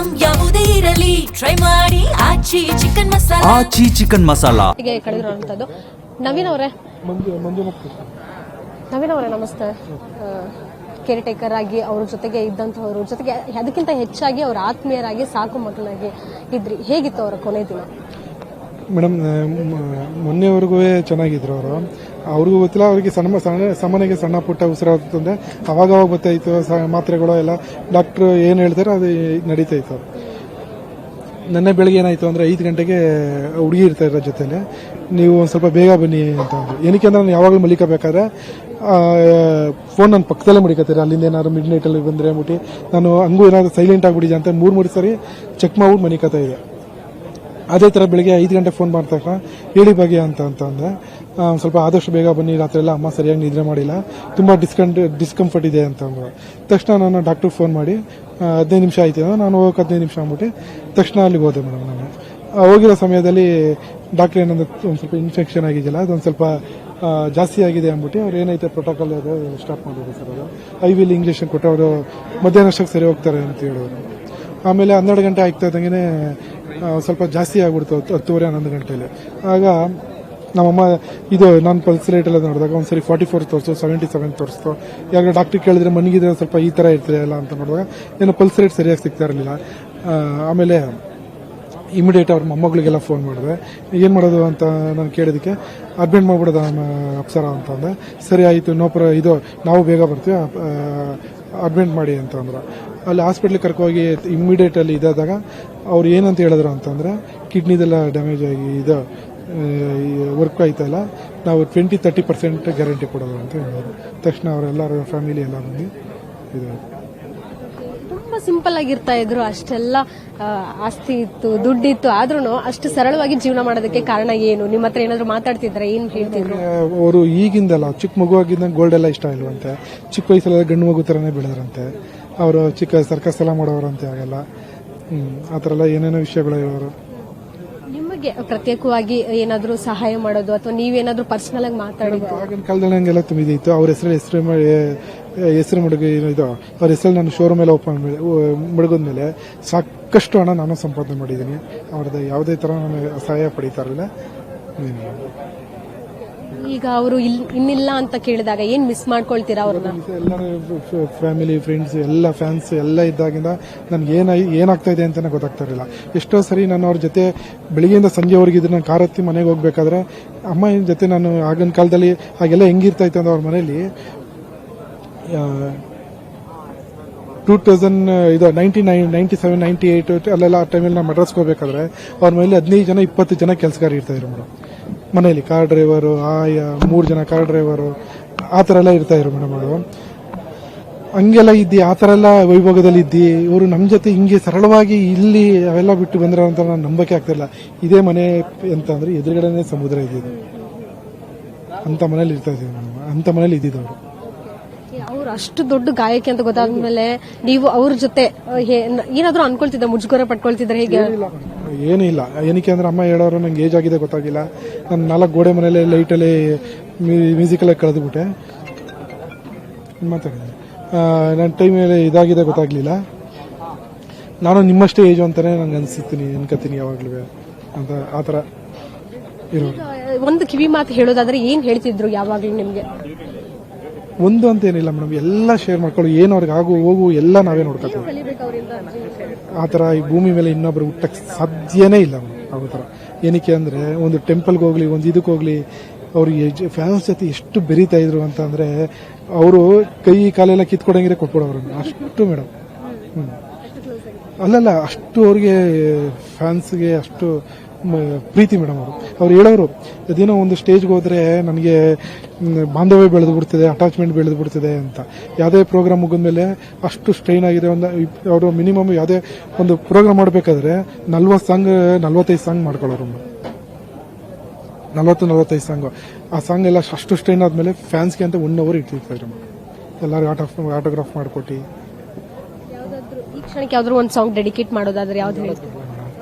Item ಯಾವುದೇ ಇರಲಿ try ಮಾಡಿ ಆಚಿ ಚಿಕನ್ ಮಸಾಲಾ. ಆಚಿ ಚಿಕನ್ ಮಸಾಲಾ ಹೀಗೆ ಕಳೆದಿರುವಂತದ್ದು. ನವೀನ್ ಅವರೇ ನಮಸ್ತೆ. ಕೇರ್ ಟೇಕರ್ ಆಗಿ ಅವ್ರ ಜೊತೆಗೆ ಇದ್ದಂತವ್ರು, ಜೊತೆಗೆ ಅದಕ್ಕಿಂತ ಹೆಚ್ಚಾಗಿ ಅವ್ರ ಆತ್ಮೀಯರಾಗಿ ಸಾಕು ಮಕ್ಕಳಾಗಿ ಇದ್ರಿ. ಹೇಗಿತ್ತು ಅವರ ಕೊನೆ ದಿನ? ಮೇಡಮ್, ಮೊನ್ನೆವರೆಗೂ ಚೆನ್ನಾಗಿದ್ರು ಅವರು. ಅವ್ರಿಗೂ ಗೊತ್ತಿಲ್ಲ, ಅವ್ರಿಗೆ ಸಾಮಾನ್ಯಗೆ ಸಣ್ಣ ಪುಟ್ಟ ಉಸಿರಾಟ ತೊಂದರೆ ಅವಾಗ ಬರ್ತಾಯಿತ್ತು. ಮಾತ್ರೆಗಳು ಎಲ್ಲ ಡಾಕ್ಟ್ರು ಏನು ಹೇಳ್ತಾರೆ ಅದು ನಡೀತಾ ಇತ್ತು. ನೆನ್ನೆ ಬೆಳಗ್ಗೆ ಏನಾಯ್ತು ಅಂದರೆ 5 ಗಂಟೆಗೆ ಹುಡುಗಿ ಇರ್ತಾ ಇರೋ ಜೊತೆಲೆ ನೀವು ಒಂದು ಸ್ವಲ್ಪ ಬೇಗ ಬನ್ನಿ ಅಂತ ಅಂದರು. ಏನಕ್ಕೆ ಅಂದ್ರೆ ನಾನು ಯಾವಾಗಲೂ ಮಲಿಕಬೇಕಾದ್ರೆ ಫೋನ್ ನನ್ನ ಪಕ್ಕದಲ್ಲೇ ಮಡಿಕತ್ತಾರೆ. ಅಲ್ಲಿಂದ ಏನಾದ್ರು ಮಿಡ್ ನೈಟಲ್ಲಿ ಬಂದರೆ ಅಂದ್ಬಿಟ್ಟು ನಾನು ಹಂಗೂ ಏನಾದ್ರು ಸೈಲೆಂಟ್ ಆಗಿಬಿಟ್ಟಿದೆ ಅಂತ 3 ಸರಿ ಚೆಕ್ ಮಾಡ್ಬಿಟ್ಟು ಮನಿಕತ್ತಾ ಇದೆ. ಅದೇ ಥರ ಬೆಳಗ್ಗೆ 5 ಗಂಟೆ ಫೋನ್ ಮಾಡ್ತಕ್ಕ ಹೇಳಿ ಬಗ್ಗೆ ಅಂತ ಅಂದೆ. ಸ್ವಲ್ಪ ಆದಷ್ಟು ಬೇಗ ಬನ್ನಿ, ರಾತ್ರಿ ಎಲ್ಲ ಅಮ್ಮ ಸರಿಯಾಗಿ ನಿದ್ರೆ ಮಾಡಿಲ್ಲ, ತುಂಬ ಡಿಸ್ಕಂಫರ್ಟ್ ಇದೆ ಅಂತ ಅಂದ್ರು. ತಕ್ಷಣ ನಾನು ಡಾಕ್ಟ್ರಿಗೆ ಫೋನ್ ಮಾಡಿ 15 ನಿಮಿಷ ಆಯ್ತು, ನಾನು ಹೋಗಕ್ಕೆ 15 ನಿಮಿಷ ಅಂದ್ಬಿಟ್ಟು ತಕ್ಷಣ ಅಲ್ಲಿಗೆ ಹೋದೆ ಮೇಡಮ್. ನಾನು ಹೋಗಿರೋ ಸಮಯದಲ್ಲಿ ಡಾಕ್ಟ್ರ್ ಏನಂದ್ರೆ ಒಂದು ಸ್ವಲ್ಪ ಇನ್ಫೆಕ್ಷನ್ ಆಗಿದೆಯಲ್ಲ, ಅದೊಂದು ಸ್ವಲ್ಪ ಜಾಸ್ತಿ ಆಗಿದೆ ಅಂದ್ಬಿಟ್ಟು ಅವ್ರು ಏನೈತೆ ಪ್ರೋಟೋಕಾಲ್ ಅದು ಸ್ಟಾರ್ಟ್ ಮಾಡಿದ್ರು ಸರ್. ಅದು IV ಇಂಜೆಕ್ಷನ್ ಕೊಟ್ಟು ಅವರು ಮಧ್ಯಾಹ್ನಷ್ಟಕ್ಕೆ ಸರಿ ಹೋಗ್ತಾರೆ ಅಂತ ಹೇಳೋರು. ಆಮೇಲೆ 12 ಗಂಟೆ ಆಗ್ತಾ ಇದ್ದಂಗೆ ಸ್ವಲ್ಪ ಜಾಸ್ತಿ ಆಗ್ಬಿಡ್ತು, 10:30 11 ಗಂಟೆಯಲ್ಲಿ. ಆಗ ನಮ್ಮಮ್ಮ ಇದು ನಾನು ಪಲ್ಸ್ ರೇಟ್ ಎಲ್ಲ ನೋಡಿದಾಗ ಒಂದ್ಸರಿ 44 ತೋರಿಸ್ತು, 77 ತೋರಿಸ್ತು. ಯಾವಾಗ ಡಾಕ್ಟ್ರಿಗೆ ಕೇಳಿದ್ರೆ ಮನಗಿದ್ರೆ ಸ್ವಲ್ಪ ಈ ಥರ ಇರ್ತದೆ ಎಲ್ಲ ಅಂತ ನೋಡಿದಾಗ ಏನೋ ಪಲ್ಸ್ ರೇಟ್ ಸರಿಯಾಗಿ ಸಿಗ್ತಾ ಇರಲಿಲ್ಲ. ಆಮೇಲೆ ಇಮಿಡಿಯೇಟ್ ಅವ್ರ ಮೊಮ್ಮಗಳಿಗೆಲ್ಲ ಫೋನ್ ಮಾಡಿದೆ. ಏನು ಮಾಡೋದು ಅಂತ ನಾನು ಕೇಳಿದಕ್ಕೆ ಅಡ್ಮಿಟ್ ಮಾಡ್ಬಿಡೋದ ಅಪ್ಸರ ಅಂತ ಅಂದೆ. ಸರಿ ಆಯಿತು, ಇದು ನಾವು ಬೇಗ ಬರ್ತೀವಿ, ಅಡ್ಮಿಟ್ ಮಾಡಿ ಅಂತ ಅಂದ್ರು. ಅಲ್ಲಿ ಹಾಸ್ಪಿಟ್ಲಿಗೆ ಕರ್ಕೋಗಿ ಇಮಿಡಿಯೇಟ್ ಅಲ್ಲಿ ಇದಾದಾಗ ಅವ್ರು ಏನಂತ ಹೇಳಿದ್ರು ಅಂತಂದ್ರೆ ಕಿಡ್ನಿದೆಲ್ಲ ಡ್ಯಾಮೇಜ್ ಆಗಿ ಇದು ವರ್ಕ್ ಆಯ್ತಲ್ಲ, ನಾವು 20-30% ಗ್ಯಾರಂಟಿ ಕೊಡೋದು ಅಂತ ಹೇಳಿದ್ರು. ತಕ್ಷಣ ಅವರೆಲ್ಲರ ಫ್ಯಾಮಿಲಿ ಎಲ್ಲ ಬಂದು ಇದು ತುಂಬಾ ಸಿಂಪಲ್ ಆಗಿರ್ತಾ ಇದ್ರು. ಅಷ್ಟೆಲ್ಲ ಆಸ್ತಿ ಇತ್ತು, ದುಡ್ಡಿತ್ತು, ಆದ್ರೂ ಅಷ್ಟು ಸರಳವಾಗಿ ಜೀವನ ಮಾಡೋದಕ್ಕೆ ಕಾರಣ ಏನು? ನಿಮ್ಮ ಹತ್ರ ಏನಾದ್ರು ಮಾತಾಡ್ತಿದ್ರ? ಏನ್ ಹೇಳ್ತಿದ್ರು ಅವರು? ಈಗಿಂದಲ್ಲ, ಚಿಕ್ಕ ಮಗು ಆಗಿದ್ದ ಗೋಲ್ಡ್ ಎಲ್ಲ ಇಷ್ಟ ಇಲ್ವಂತೆ. ಚಿಕ್ಕ ವಯಸ್ಸಲ್ಲ ಗಂಡು ಮಗು ತರನೇ ಬೆಳೆದ್ರಂತೆ. ಅವರು ಚಿಕ್ಕ ಸರ್ಕಸ್ ಎಲ್ಲ ಮಾಡೋರಂತೆ. ಆಗಲ್ಲ ಆ ಥರ ಎಲ್ಲ ಏನೇನೋ ವಿಷಯಗಳು ಇರೋರು. ನಿಮಗೆ ಪ್ರತ್ಯೇಕವಾಗಿ ಏನಾದ್ರು ಸಹಾಯ ಮಾಡೋದು ಅಥವಾ ನೀವೇನಾದ್ರೂ ಪರ್ಸನಲ್ ಆಗಿ ಮಾತಾಡಿದ್ದು? ಆಗಿನ ಕಾಲದಲ್ಲಿ ಹಂಗೆಲ್ಲ ತುಂಬಿದಿತ್ತು. ಅವ್ರ ಹೆಸರು ಮಡಗಿ ಇದು ಅವ್ರ ಹೆಸರು ನಾನು ಶೋರೂಮ್ ಎಲ್ಲ ಓಪನ್ ಮಡಗದ್ಮೇಲೆ ಸಾಕಷ್ಟು ಹಣ ನಾನು ಸಂಪಾದನೆ ಮಾಡಿದ್ದೀನಿ. ಅವ್ರದ್ದು ಯಾವುದೇ ತರ ನಾನು ಸಹಾಯ ಪಡೀತಾ ಇರಲಿಲ್ಲ. ಈಗ ಅವರು ಇನ್ನಿಲ್ಲ ಅಂತ ಕೇಳಿದಾಗ ಏನ್ ಮಿಸ್ ಮಾಡ್ಕೊಳ್ತೀರಾ ಅವ್ರನ್ನ? ಎಲ್ಲ ಫ್ಯಾಮಿಲಿ, ಫ್ರೆಂಡ್ಸ್, ಎಲ್ಲ ಫ್ಯಾನ್ಸ್ ಎಲ್ಲ ಇದ್ದಾಗಿಂದ ನನ್ಗೆ ಏನಾಗ್ತಾ ಇದೆ ಅಂತಾನೆ ಗೊತ್ತಾಗ್ತಾ ಇರಲಿಲ್ಲ. ಎಷ್ಟೋ ಸರಿ ನಾನು ಅವ್ರ ಜೊತೆ ಬೆಳಿಗ್ಗೆಯಿಂದ ಸಂಜೆವರೆಗೆ ಇದ್ರೆ ನಾನು ಕಾರ್ ಹತ್ತಿ ಮನೆಗೆ ಹೋಗ್ಬೇಕಾದ್ರೆ ಅಮ್ಮ ಜೊತೆ ನಾನು ಆಗಿನ ಕಾಲದಲ್ಲಿ ಹಾಗೆಲ್ಲ ಹೆಂಗಿರ್ತಾ ಇತ್ತು ಅಂದ್ರೆ ಅವ್ರ ಮನೇಲಿ 1997, 98 ಅಲ್ಲೆಲ್ಲ ಆ ಟೈಮಲ್ಲಿ ನಾವು ಮಡ್ರಾಸ್ಗೆ ಹೋಗ್ಬೇಕಾದ್ರೆ ಅವ್ರ ಮನೇಲಿ 15 ಜನ 20 ಜನ ಕೆಲಸಗಾರ ಇರ್ತಾ ಇದ್ರು ಮೇಡಮ್. ಮನೆಯಲ್ಲಿ ಕಾರ್ ಡ್ರೈವರು, 3 ಜನ ಕಾರ್ ಡ್ರೈವರು, ಆ ಥರ ಎಲ್ಲ ಇರ್ತಾ ಇದ್ರು ಮೇಡಮ್. ಅವರು ಹಂಗೆಲ್ಲ ಇದ್ದಿ, ಆ ಥರ ಎಲ್ಲ ವೈಭೋಗದಲ್ಲಿ ಇದ್ದಿ ಇವರು ನಮ್ಮ ಜೊತೆ ಹಿಂಗೆ ಸರಳವಾಗಿ ಇಲ್ಲಿ ಅವೆಲ್ಲ ಬಿಟ್ಟು ಬಂದ್ರ ಅಂತ ನಾನು ನಂಬಕ್ಕೆ ಆಗ್ತಿಲ್ಲ. ಇದೇ ಮನೆ ಅಂತಂದ್ರೆ ಎದುರುಗಡೆನೆ ಸಮುದ್ರ ಇದ್ದಿದ್ದು, ಅಂತ ಮನೇಲಿ ಇರ್ತಾ ಇದ್ದೀವಿ ಮೇಡಮ್. ಅಂತ ಮನೇಲಿ ಇದ್ದಿದ್ದವರು. ಅವ್ರು ಅಷ್ಟು ದೊಡ್ಡ ಗಾಯಕಿ ಅಂತ ಗೊತ್ತಾದ್ಮೇಲೆ ನೀವು ಅವ್ರ ಜೊತೆ ಏನಾದ್ರು ಅನ್ಕೊಳ್ತಿದ್ದ, ಮುಜುಗರ ಪಟ್ಕೊಳ್ತಿದ್ರೆ? ಹೇಗೆ? ಏನೂ ಇಲ್ಲ. ಏನಕ್ಕೆ ಅಂದ್ರೆ ಅಮ್ಮ ಹೇಳೋರು ನಂಗೆ ಏಜ್ ಆಗಿದೆ ಗೊತ್ತಾಗಿಲ್ಲ. ನಾನು 4 ಗೋಡೆ ಮನೇಲಿ ಲೈಟಲ್ಲಿ ಮ್ಯೂಸಿಕಲ್ಲೇ ಕಳೆದ್ಬಿಟ್ಟೆ ಮಾತಾಡಿದೆ. ನನ್ನ ಟೈಮಲ್ಲಿ ಇದಾಗಿದೆ ಗೊತ್ತಾಗ್ಲಿಲ್ಲ. ನಾನು ನಿಮ್ಮಷ್ಟೇ ಏಜು ಅಂತಾನೆ ನಂಗೆ ಅನ್ಕೋತೀನಿ ಯಾವಾಗ್ಲೂ ಅಂತ. ಆ ಥರ ಇರೋದು. ಒಂದು ಕಿವಿ ಮಾತು ಹೇಳೋದಾದ್ರೆ ಏನ್ ಹೇಳ್ತಿದ್ರು ಯಾವಾಗ್ಲೂ ನಿಮ್ಗೆ? ಒಂದು ಅಂತ ಏನಿಲ್ಲ ಮೇಡಮ್, ಎಲ್ಲ ಶೇರ್ ಮಾಡ್ಕೊಳ್ಳಿ. ಏನು ಅವ್ರಿಗೆ ಆಗು ಹೋಗು ಎಲ್ಲ ನಾವೇ ನೋಡ್ಕೊತೀವಿ. ಆ ಥರ ಈ ಭೂಮಿ ಮೇಲೆ ಇನ್ನೊಬ್ರು ಹುಟ್ಟಕ್ಕೆ ಸಾಧ್ಯನೇ ಇಲ್ಲ ಆ ಥರ. ಏನಕ್ಕೆ ಅಂದ್ರೆ ಒಂದು ಟೆಂಪಲ್ಗೆ ಹೋಗ್ಲಿ, ಒಂದು ಇದಕ್ಕೆ ಹೋಗ್ಲಿ, ಅವ್ರಿಗೆ ಫ್ಯಾನ್ಸ್ ಜೊತೆ ಎಷ್ಟು ಬೆರೀತಾ ಇದ್ರು ಅಂತ ಅಂದ್ರೆ ಅವರು ಕೈ ಕಾಲೆಲ್ಲ ಕಿತ್ಕೊಡಂಗಿದ್ರೆ ಕೊಟ್ಬಿಡೋರು ಅಷ್ಟು ಮೇಡಮ್. ಅಲ್ಲಲ್ಲ, ಅಷ್ಟು ಅವ್ರಿಗೆ ಫ್ಯಾನ್ಸ್ಗೆ ಅಷ್ಟು ಪ್ರೀತಿ ಮೇಡಮ್. ಅವ್ರು ಹೇಳೋರು ಅದೇನೋ ಒಂದು ಸ್ಟೇಜ್ಗೆ ಹೋದ್ರೆ ನನಗೆ ಬಾಂಧವ್ಯ ಬೆಳೆದು ಬಿಡ್ತದೆ, ಅಟ್ಯಾಚ್ಮೆಂಟ್ ಬೆಳೆದು ಬಿಡ್ತದೆ ಅಂತ. ಯಾವುದೇ ಪ್ರೋಗ್ರಾಮ್ ಮುಗಿದ್ಮೇಲೆ ಅಷ್ಟು ಸ್ಟ್ರೈನ್ ಆಗಿದೆ. ಅವರು ಮಿನಿಮಮ್ ಯಾವುದೇ ಒಂದು ಪ್ರೋಗ್ರಾಮ್ ಮಾಡಬೇಕಾದ್ರೆ 40 ಸಾಂಗ್ 45 ಸಾಂಗ್ ಮಾಡ್ಕೊಳ್ಳೋರು. 40-45 ಸಾಂಗ್. ಆ ಸಾಂಗ್ ಎಲ್ಲ ಅಷ್ಟು ಸ್ಟ್ರೈನ್ ಆದ್ಮೇಲೆ ಫ್ಯಾನ್ಸ್ಗೆ ಅಂತ 1 ಅವರ್ ಇಟ್ಟಿರ್ತಾರೆ. ಎಲ್ಲರೂ ಆಟೋಗ್ರಾಫ್ ಮಾಡಿಕೊಟ್ಟು. ಈ ಕ್ಷಣಕ್ಕೆ ಯಾವ್ದಾದ್ರು ಒಂದು ಸಾಂಗ್ ಡೆಡಿಕೇಟ್ ಮಾಡೋದಾದ್ರೆ ಯಾವ್ದು ಹೇಳ್ತೀವಿ?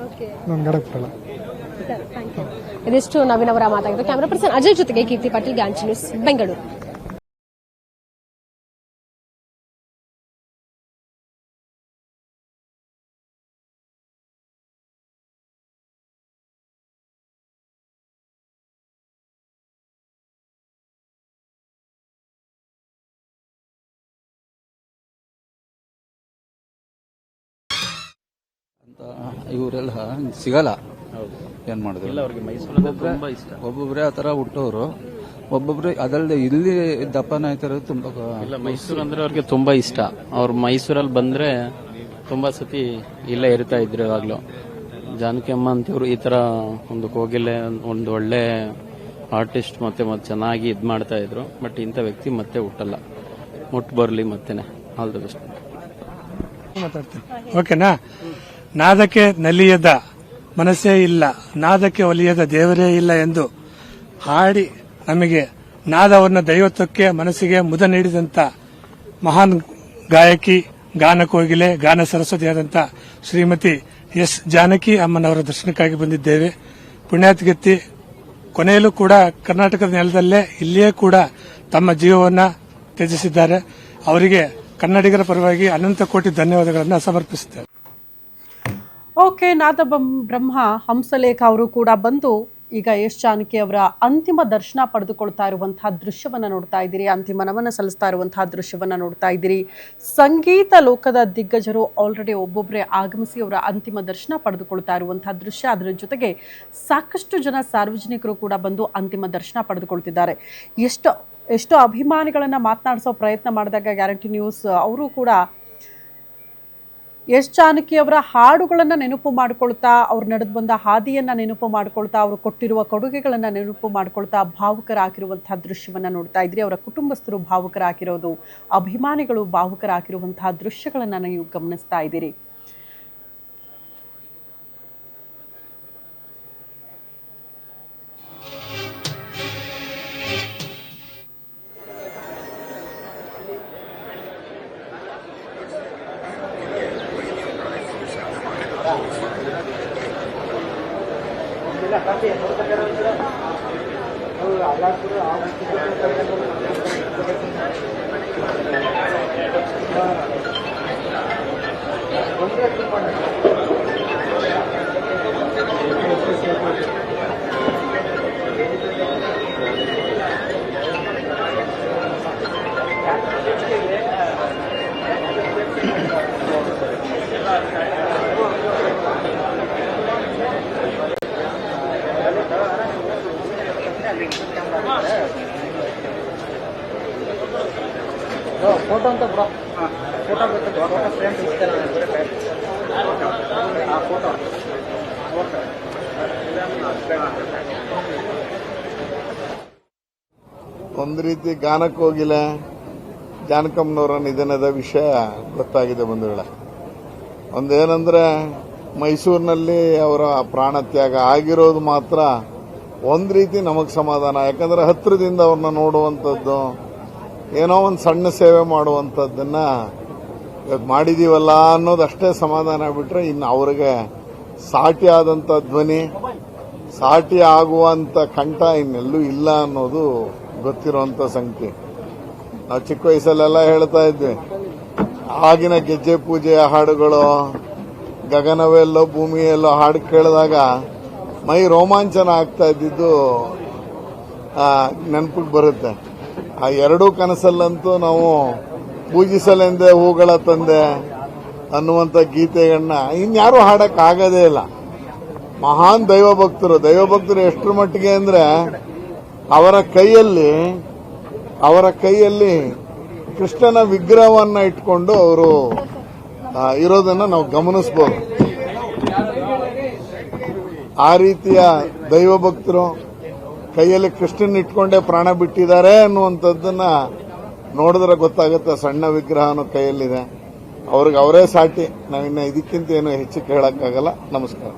ನಾನು ಗಾಡಕ್ ಬರಲ್ಲ. ಇದಿಷ್ಟು ನವೀನ್ ಅವರ ಮಾತಾಡಿದ್ರು. ಕ್ಯಾಮರಾ ಪರ್ಸನ್ ಅಜಯ್ ಜೊತೆಗೆ ಕೀರ್ತಿ ಪಾಟೀಲ್, ಗಾಂಚಿ ನ್ಯೂಸ್, ಬೆಂಗಳೂರು. ಅಂತ ಇವರೆಲ್ಲ ಸಿಗಲ್ಲ. ಏನ್ ಮಾಡಿದ್ರು ಅವ್ರಿಗೆ ಮೈಸೂರಲ್ಲಿ ತುಂಬಾ ಇಷ್ಟ. ಒಬ್ಬೊಬ್ರೆ ಆತರ ಹುಟ್ಟೋರು, ಒಬ್ಬೊಬ್ರು ಅದಲ್ಲದೆ ಇಲ್ಲಿ ದಪ್ಪನ ಆಯ್ತಾರ ತುಂಬಾ. ಇಲ್ಲ, ಮೈಸೂರು ಅಂದ್ರೆ ಅವ್ರಿಗೆ ತುಂಬಾ ಇಷ್ಟ. ಅವ್ರು ಮೈಸೂರಲ್ಲಿ ಬಂದ್ರೆ ತುಂಬಾ ಸತಿ ಇಲ್ಲೇ ಇರ್ತಾ ಇದ್ರು. ಯಾವಾಗ್ಲೂ ಜಾನಕಿ ಅಮ್ಮ ಅಂತಿವ್ರು ಈ ತರ ಒಂದು ಕೋಗಿಲೆ, ಒಂದು ಒಳ್ಳೆ ಆರ್ಟಿಸ್ಟ್ ಮತ್ತೆ ಚೆನ್ನಾಗಿ ಇದ್ ಮಾಡ್ತಾ ಇದ್ರು. ಬಟ್ ಇಂಥ ವ್ಯಕ್ತಿ ಮತ್ತೆ ಹುಟ್ಟಲ್ಲ, ಮುಟ್ಟು ಬರ್ಲಿ ಮತ್ತೆನೆ. All the best. ಓಕೆನಾ. ನಾದಕ್ಕೆ ನಲಿಯದ ಮನಸ್ಸೇ ಇಲ್ಲ, ನಾದಕ್ಕೆ ಒಲಿಯದ ದೇವರೇ ಇಲ್ಲ ಎಂದು ಹಾಡಿ ನಮಗೆ ನಾದವನ್ನು ದೈವತ್ವಕ್ಕೆ ಮನಸ್ಸಿಗೆ ಮುದ ನೀಡಿದಂತ ಮಹಾನ್ ಗಾಯಕಿ, ಗಾನ ಕೋಗಿಲೆ, ಗಾನ ಸರಸ್ವತಿಯಾದಂಥ ಶ್ರೀಮತಿ ಎಸ್ ಜಾನಕಿ ಅಮ್ಮನವರ ದರ್ಶನಕ್ಕಾಗಿ ಬಂದಿದ್ದೇವೆ. ಪುಣ್ಯಾತ್ಗತ್ತಿ ಕೊನೆಯಲ್ಲೂ ಕೂಡ ಕರ್ನಾಟಕದ ನೆಲದಲ್ಲೇ ಇಲ್ಲಿಯೇ ಕೂಡ ತಮ್ಮ ಜೀವವನ್ನು ತ್ಯಜಿಸಿದ್ದಾರೆ. ಅವರಿಗೆ ಕನ್ನಡಿಗರ ಪರವಾಗಿ ಅನಂತ ಕೋಟಿ ಧನ್ಯವಾದಗಳನ್ನು ಸಮರ್ಪಿಸುತ್ತೇವೆ. ಓಕೆ, ನಾದ ಬ್ರಹ್ಮ ಹಂಸಲೇಖ ಅವರು ಕೂಡ ಬಂದು ಈಗ ಎಸ್ ಜಾನಕಿ ಅವರ ಅಂತಿಮ ದರ್ಶನ ಪಡೆದುಕೊಳ್ತಾ ಇರುವಂತಹ ದೃಶ್ಯವನ್ನ ನೋಡ್ತಾ ಇದ್ದೀರಿ. ಅಂತಿಮ ನಮನ ಸಲ್ಲಿಸ್ತಾ ಇರುವಂತಹ ದೃಶ್ಯವನ್ನ ನೋಡ್ತಾ ಇದ್ದೀರಿ. ಸಂಗೀತ ಲೋಕದ ದಿಗ್ಗಜರು ಆಲ್ರೆಡಿ ಒಬ್ಬೊಬ್ಬರೇ ಆಗಮಿಸಿ ಅವರ ಅಂತಿಮ ದರ್ಶನ ಪಡೆದುಕೊಳ್ತಾ ಇರುವಂತಹ ದೃಶ್ಯ. ಅದರ ಜೊತೆಗೆ ಸಾಕಷ್ಟು ಜನ ಸಾರ್ವಜನಿಕರು ಕೂಡ ಬಂದು ಅಂತಿಮ ದರ್ಶನ ಪಡೆದುಕೊಳ್ತಿದ್ದಾರೆ. ಎಷ್ಟೋ ಅಭಿಮಾನಿಗಳನ್ನ ಮಾತನಾಡಿಸೋ ಪ್ರಯತ್ನ ಮಾಡಿದಾಗ ಗ್ಯಾರಂಟಿ ನ್ಯೂಸ್ ಅವರು ಕೂಡ ಎಸ್ ಜಾನಕಿ ಅವರ ಹಾಡುಗಳನ್ನು ನೆನಪು ಮಾಡ್ಕೊಳ್ತಾ, ಅವ್ರು ನಡೆದು ಬಂದ ಹಾದಿಯನ್ನ ನೆನಪು ಮಾಡ್ಕೊಳ್ತಾ, ಅವರು ಕೊಟ್ಟಿರುವ ಕೊಡುಗೆಗಳನ್ನ ನೆನಪು ಮಾಡ್ಕೊಳ್ತಾ ಭಾವುಕರಾಗಿರುವಂತಹ ದೃಶ್ಯವನ್ನ ನೋಡ್ತಾ ಇದ್ರಿ. ಅವರ ಕುಟುಂಬಸ್ಥರು ಭಾವುಕರಾಗಿರೋದು, ಅಭಿಮಾನಿಗಳು ಭಾವುಕರಾಗಿರುವಂತಹ ದೃಶ್ಯಗಳನ್ನ ನೀವು ಗಮನಿಸ್ತಾ ಇದ್ದೀರಿ. ಫೋಟೋ ಅಂತ ಬ್ರೋ, ಫೋಟೋ ಫ್ರೇಮ್ ಫೋಟೋ ಒಂದು ರೀತಿ ಗಾನಕ್ಕೋಗಿಲೆ ಜಾನಕಮ್ಮನವರ ನಿಧನದ ವಿಷಯ ಗೊತ್ತಾಗಿದೆ ಬಂಧುಗಳೇ. ಒಂದೇನಂದ್ರೆ ಮೈಸೂರಿನಲ್ಲಿ ಅವರ ಪ್ರಾಣತ್ಯಾಗ ಆಗಿರೋದು ಮಾತ್ರ ಒಂದು ರೀತಿ ನಮಗೆ ಸಮಾಧಾನ. ಯಾಕಂದ್ರೆ ಹತ್ತಿರದಿಂದ ಅವ್ರನ್ನ ನೋಡುವಂಥದ್ದು, ಏನೋ ಒಂದು ಸಣ್ಣ ಸೇವೆ ಮಾಡುವಂಥದ್ದನ್ನ ಇವತ್ತು ಮಾಡಿದೀವಲ್ಲ ಅನ್ನೋದಷ್ಟೇ ಸಮಾಧಾನ ಬಿಟ್ರೆ ಇನ್ನು ಅವ್ರಿಗೆ ಸಾಟಿ ಆದಂಥ ಧ್ವನಿ, ಸಾಟಿ ಆಗುವಂಥ ಕಂಠ ಇನ್ನೆಲ್ಲೂ ಇಲ್ಲ ಅನ್ನೋದು ಗೊತ್ತಿರುವಂಥ ಸಂಖ್ಯೆ. ನಾವು ಚಿಕ್ಕ ವಯಸ್ಸಲ್ಲೆಲ್ಲ ಹೇಳ್ತಾ ಇದ್ವಿ, ಆಗಿನ ಗೆಜ್ಜೆ ಪೂಜೆಯ ಹಾಡುಗಳು, ಗಗನವೆಲ್ಲೋ ಭೂಮಿಯೆಲ್ಲೋ ಹಾಡು ಕೇಳಿದಾಗ ಮೈ ರೋಮಾಂಚನ ಆಗ್ತಾ ಇದ್ದಿದ್ದು ನೆನಪಿಗೆ ಬರುತ್ತೆ. ಆ ಎರಡೂ ಕನಸಲ್ಲಂತೂ ನಾವು ಪೂಜಿಸಲೆಂದೇ ಹೂಗಳ ತಂದೆ ಅನ್ನುವಂಥ ಗೀತೆಗಳನ್ನ ಇನ್ಯಾರೂ ಹಾಡಕ್ಕಾಗದೇ ಇಲ್ಲ. ಮಹಾನ್ ದೈವಭಕ್ತರು ಎಷ್ಟರ ಮಟ್ಟಿಗೆ ಅಂದ್ರೆ ಅವರ ಕೈಯಲ್ಲಿ ಕೃಷ್ಣನ ವಿಗ್ರಹವನ್ನ ಇಟ್ಕೊಂಡು ಅವರು ಇರೋದನ್ನ ನಾವು ಗಮನಿಸಬಹುದು. ಆ ರೀತಿಯ ದೈವಭಕ್ತರು ಕೈಯಲ್ಲಿ ಕೃಷ್ಣನ್ ಇಟ್ಕೊಂಡೇ ಪ್ರಾಣ ಬಿಟ್ಟಿದ್ದಾರೆ ಅನ್ನುವಂಥದ್ದನ್ನ ನೋಡಿದ್ರೆ ಗೊತ್ತಾಗುತ್ತೆ. ಸಣ್ಣ ವಿಗ್ರಹನೂ ಕೈಯಲ್ಲಿದೆ, ಅವ್ರಿಗೆ ಅವರೇ ಸಾಟಿ. ನಾವಿನ್ನ ಇದಕ್ಕಿಂತ ಏನು ಹೆಚ್ಚು ಕೇಳಕ್ಕಾಗಲ್ಲ. ನಮಸ್ಕಾರ.